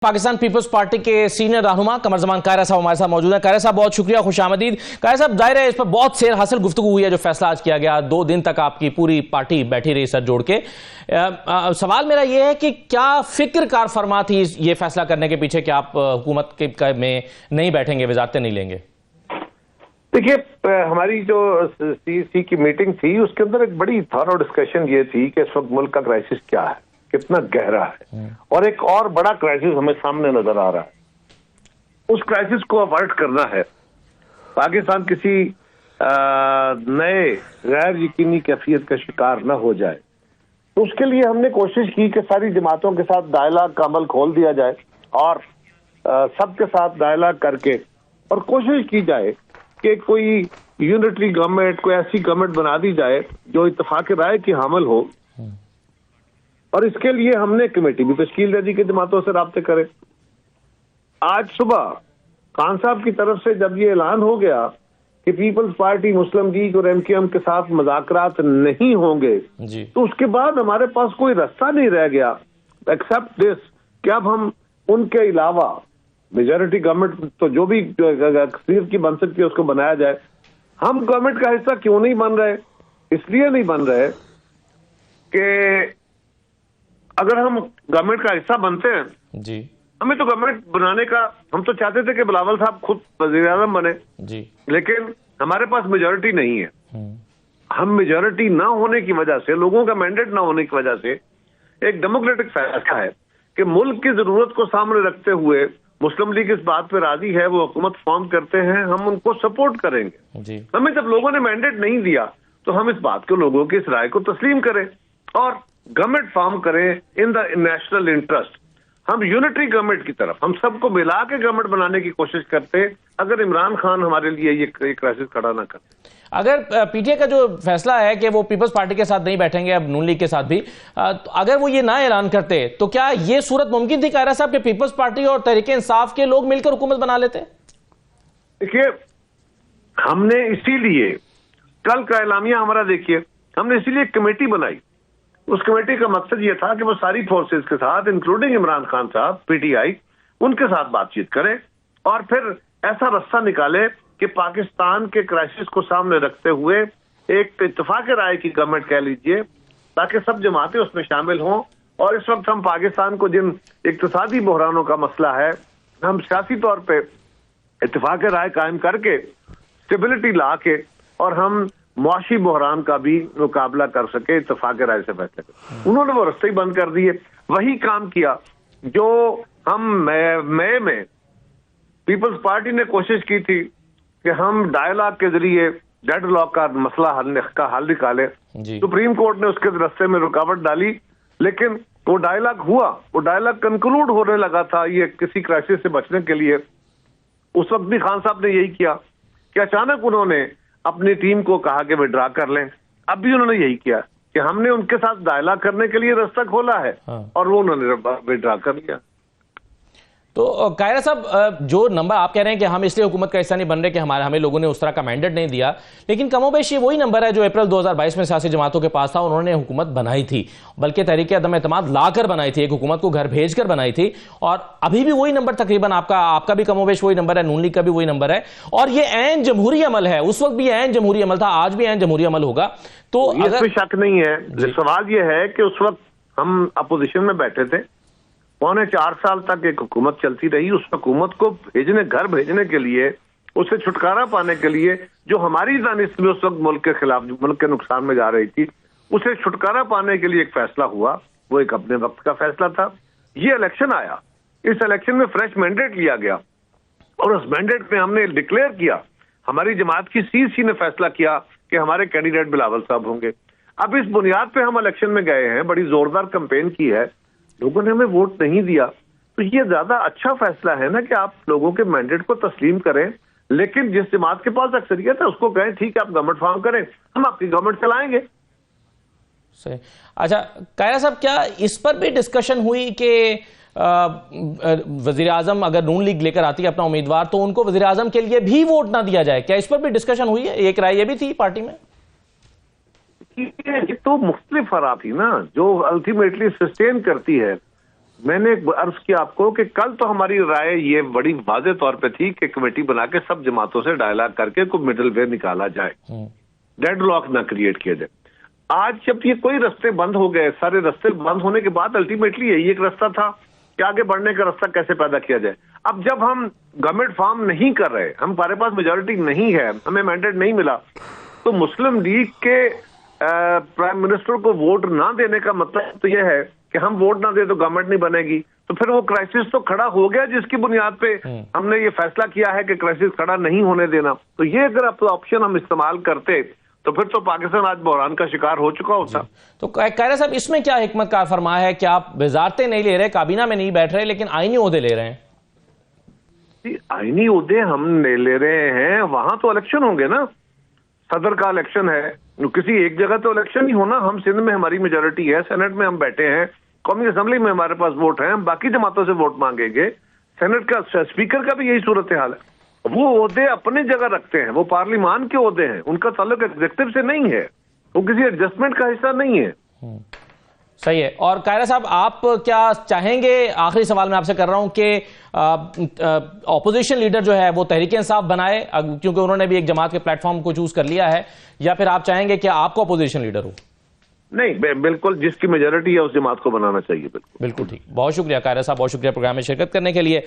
Pakistan Peoples party کے senior رہنما قمر زمان قاہرہ صاحب ہمارے ساتھ موجود ہیں۔ قاہرہ صاحب بہت شکریہ، خوش آمدید۔ قاہرہ صاحب ظاہر ہے اس پر بہت سیر حاصل گفتگو ہوئی ہے جو فیصلہ آج کیا گیا، 2 دن تک آپ کی پوری پارٹی بیٹھی رہی سر جوڑ کے۔ سوال میرا یہ ہے کہ کیا فکر کار فرما تھی یہ فیصلہ کرنے کے پیچھے کہ آپ حکومت میں نہیں بیٹھیں گے، وزارتیں نہیں لیں گے؟ دیکھیے، ہماری جو سی سی کی میٹنگ تھی اس کے اندر ایک بڑی تھارو ڈسکشن یہ تھی کہ اس وقت ملک کا کرائسس کیا ہے، کتنا گہرا ہے، اور ایک اور بڑا کرائسس ہمیں سامنے نظر آ رہا ہے۔ اس کرائسس کو اوائڈ کرنا ہے، پاکستان کسی نئے غیر یقینی کیفیت کا شکار نہ ہو جائے، تو اس کے لیے ہم نے کوشش کی کہ ساری جماعتوں کے ساتھ ڈائلاگ کا عمل کھول دیا جائے اور سب کے ساتھ ڈائلاگ کر کے اور کوشش کی جائے کہ کوئی یونٹری گورنمنٹ، کوئی ایسی گورنمنٹ بنا دی جائے جو اتفاق رائے کی حامل ہو، اور اس کے لیے ہم نے کمیٹی بھی تشکیل دے دی کہ جماعتوں سے رابطے کرے۔ آج صبح خان صاحب کی طرف سے جب یہ اعلان ہو گیا کہ پیپلز پارٹی، مسلم لیگ اور ایم کیو ایم کے ساتھ مذاکرات نہیں ہوں گے، تو اس کے بعد ہمارے پاس کوئی راستہ نہیں رہ گیا ایکسپٹ دس کہ اب ہم ان کے علاوہ میجورٹی گورنمنٹ تو جو بھی اکثریت کی بن سکتی ہے اس کو بنایا جائے۔ ہم گورنمنٹ کا حصہ کیوں نہیں بن رہے؟ اس لیے نہیں بن رہے کہ اگر ہم گورنمنٹ کا حصہ بنتے ہیں جی، ہمیں تو گورنمنٹ بنانے کا، ہم تو چاہتے تھے کہ بلاول صاحب خود وزیر اعظم بنے جی، لیکن ہمارے پاس میجورٹی نہیں ہے۔ ہم میجورٹی نہ ہونے کی وجہ سے، لوگوں کا مینڈیٹ نہ ہونے کی وجہ سے ایک ڈیموکریٹک فیصلہ ہے کہ ملک کی ضرورت کو سامنے رکھتے ہوئے مسلم لیگ اس بات پہ راضی ہے، وہ حکومت فارم کرتے ہیں، ہم ان کو سپورٹ کریں گے۔ ہمیں جب لوگوں نے مینڈیٹ نہیں دیا تو ہم اس بات کو، لوگوں کی اس رائے کو تسلیم کریں اور گورنمنٹ فارم کریں ان دا نیشنل انٹرسٹ۔ ہم یونٹری گورنمنٹ کی طرف، ہم سب کو ملا کے گورنمنٹ بنانے کی کوشش کرتے اگر عمران خان ہمارے لیے یہ کرائسس کھڑا نہ کرتے۔ اگر پی ٹی اے کا جو فیصلہ ہے کہ وہ پیپلز پارٹی کے ساتھ نہیں بیٹھیں گے، اب نون لیگ کے ساتھ بھی، اگر وہ یہ نہ اعلان کرتے تو کیا یہ صورت ممکن تھی قاہرہ صاحب کہ پیپلز پارٹی اور تحریک انصاف کے لوگ مل کر حکومت بنا لیتے؟ دیکھیے، ہم نے اسی لیے کل کا اعلامیہ ہمارا دیکھیے، ہم نے اسی لیے ایک کمیٹی بنائی۔ اس کمیٹی کا مقصد یہ تھا کہ وہ ساری فورسز کے ساتھ انکلوڈنگ عمران خان صاحب، پی ٹی آئی، ان کے ساتھ بات چیت کرے اور پھر ایسا رستہ نکالے کہ پاکستان کے کرائسس کو سامنے رکھتے ہوئے ایک اتفاق رائے کی گورنمنٹ کہہ لیجئے، تاکہ سب جماعتیں اس میں شامل ہوں۔ اور اس وقت ہم پاکستان کو جن اقتصادی بحرانوں کا مسئلہ ہے، ہم سیاسی طور پہ اتفاق رائے قائم کر کے اسٹیبلٹی لا کے اور ہم معاشی بحران کا بھی مقابلہ کر سکے اتفاق رائے سے فیصلہ کریں۔ انہوں نے وہ رستے ہی بند کر دیے، وہی کام کیا جو ہم مئی میں پیپلز پارٹی نے کوشش کی تھی کہ ہم ڈائلاگ کے ذریعے ڈیڈ لاک کا مسئلہ کا حل نکالے۔ سپریم کورٹ نے اس کے راستے میں رکاوٹ ڈالی، لیکن وہ ڈائلاگ ہوا، وہ ڈائلاگ کنکلوڈ ہونے لگا تھا یہ کسی کرائسس سے بچنے کے لیے۔ اس وقت بھی خان صاحب نے یہی کیا کہ اچانک انہوں نے اپنی ٹیم کو کہا کہ وڈرا کر لیں۔ اب بھی انہوں نے یہی کیا کہ ہم نے ان کے ساتھ ڈائلاگ کرنے کے لیے راستہ کھولا ہے اور وہ انہوں نے وڈرا کر لیا۔ تو قاہرہ صاحب، جو نمبر آپ کہہ رہے ہیں کہ ہم اس لیے حکومت کا حصہ نہیں بن رہے کہ ہمیں لوگوں نے اس طرح کا مینڈیٹ نہیں دیا، لیکن کم و بیش یہ وہی نمبر ہے جو اپریل 2022 میں سیاسی جماعتوں کے پاس تھا، انہوں نے حکومت بنائی تھی، بلکہ تحریک عدم اعتماد لا کر بنائی تھی، ایک حکومت کو گھر بھیج کر بنائی تھی، اور ابھی بھی وہی نمبر تقریباً آپ کا بھی کم و بیش وہی نمبر ہے، نون لیگ کا بھی وہی نمبر ہے، اور یہ عین جمہوری عمل ہے۔ اس وقت بھی عین جمہوری عمل تھا، آج بھی عین جمہوری عمل ہوگا۔ تو اس میں شک نہیں ہے۔ سوال یہ ہے کہ اس وقت ہم اپوزیشن میں بیٹھے تھے، 4.25 سال تک ایک حکومت چلتی رہی، اس حکومت کو گھر بھیجنے کے لیے، اسے چھٹکارا پانے کے لیے، جو ہماری دانش میں اس وقت ملک کے خلاف، ملک کے نقصان میں جا رہی تھی، اسے چھٹکارا پانے کے لیے ایک فیصلہ ہوا، وہ ایک اپنے وقت کا فیصلہ تھا۔ یہ الیکشن آیا، اس الیکشن میں فریش مینڈیٹ لیا گیا اور اس مینڈیٹ میں ہم نے ڈکلیئر کیا، ہماری جماعت کی سی سی نے فیصلہ کیا کہ ہمارے کینڈیڈیٹ بلاول صاحب ہوں گے۔ اب اس بنیاد پہ ہم الیکشن میں گئے ہیں، بڑی زوردار کمپین کی ہے، لوگوں نے ہمیں ووٹ نہیں دیا، تو یہ زیادہ اچھا فیصلہ ہے نا کہ آپ لوگوں کے مینڈیٹ کو تسلیم کریں، لیکن جس جماعت کے پاس اکثریت ہے اس کو کہیں ٹھیک ہے آپ گورنمنٹ فارم کریں، ہم آپ کی گورنمنٹ چلائیں گے۔ صحیح۔ اچھا قاہرہ صاحب، کیا اس پر بھی ڈسکشن ہوئی کہ وزیر اعظم اگر نون لیگ لے کر آتی ہے اپنا امیدوار تو ان کو وزیر اعظم کے لیے بھی ووٹ نہ دیا جائے؟ کیا اس پر بھی ڈسکشن ہوئی ہے؟ ایک رائے یہ بھی تھی پارٹی میں؟ یہ تو مختلف آرا تھی نا جو الٹیمیٹلی سسٹین کرتی ہے میں نے عرض کیا آپ کو کہ کل تو ہماری رائے یہ بڑی واضح طور پہ تھی کہ کمیٹی بنا کے سب جماعتوں سے ڈائلاگ کر کے کوئی مڈل وے نکالا جائے، ڈیڈ لاک نہ کریٹ کیا جائے۔ آج جب یہ کوئی رستے بند ہو گئے، سارے رستے بند ہونے کے بعد الٹیمیٹلی یہی ایک رستہ تھا کہ آگے بڑھنے کا رستہ کیسے پیدا کیا جائے۔ اب جب ہم گورنمنٹ فارم نہیں کر رہے، ہمارے پاس میجورٹی نہیں ہے، ہمیں مینڈیٹ نہیں ملا، تو مسلم لیگ کے پرائم منسٹر کو ووٹ نہ دینے کا مطلب تو یہ ہے کہ ہم ووٹ نہ دیں تو گورنمنٹ نہیں بنے گی، تو پھر وہ کرائسس تو کھڑا ہو گیا جس کی بنیاد پہ ہم نے یہ فیصلہ کیا ہے کہ کرائسس کھڑا نہیں ہونے دینا۔ تو یہ اگر آپشن ہم استعمال کرتے تو پھر تو پاکستان آج بحران کا شکار ہو چکا ہوتا۔ تو قائرہ صاحب اس میں کیا حکمت کا فرما ہے کہ آپ وزارتیں نہیں لے رہے، کابینہ میں نہیں بیٹھ رہے، لیکن آئینی عہدے لے رہے ہیں؟ آئینی عہدے ہم لے رہے ہیں، وہاں تو الیکشن ہوں گے نا، صدر کا الیکشن ہے، کسی ایک جگہ تو الیکشن ہی ہونا۔ ہم سندھ میں ہماری میجورٹی ہے، سینٹ میں ہم بیٹھے ہیں، قومی اسمبلی میں ہمارے پاس ووٹ ہیں، ہم باقی جماعتوں سے ووٹ مانگیں گے۔ سینٹ کا اسپیکر کا بھی یہی صورتحال ہے، وہ عہدے اپنی جگہ رکھتے ہیں، وہ پارلیمان کے عہدے ہیں، ان کا تعلق ایگزیکٹو سے نہیں ہے، وہ کسی ایڈجسٹمنٹ کا حصہ نہیں ہے۔ صحیح ہے۔ اور قائرہ صاحب آپ کیا چاہیں گے، آخری سوال میں آپ سے کر رہا ہوں، کہ اپوزیشن لیڈر جو ہے وہ تحریک انصاف بنائے کیونکہ انہوں نے بھی ایک جماعت کے پلیٹ فارم کو چوز کر لیا ہے، یا پھر آپ چاہیں گے کہ آپ کو اپوزیشن لیڈر ہو؟ نہیں، بالکل جس کی میجورٹی ہے اس جماعت کو بنانا چاہیے۔ بالکل ٹھیک۔ بہت شکریہ قائرہ صاحب، بہت شکریہ پروگرام میں شرکت کرنے کے لیے۔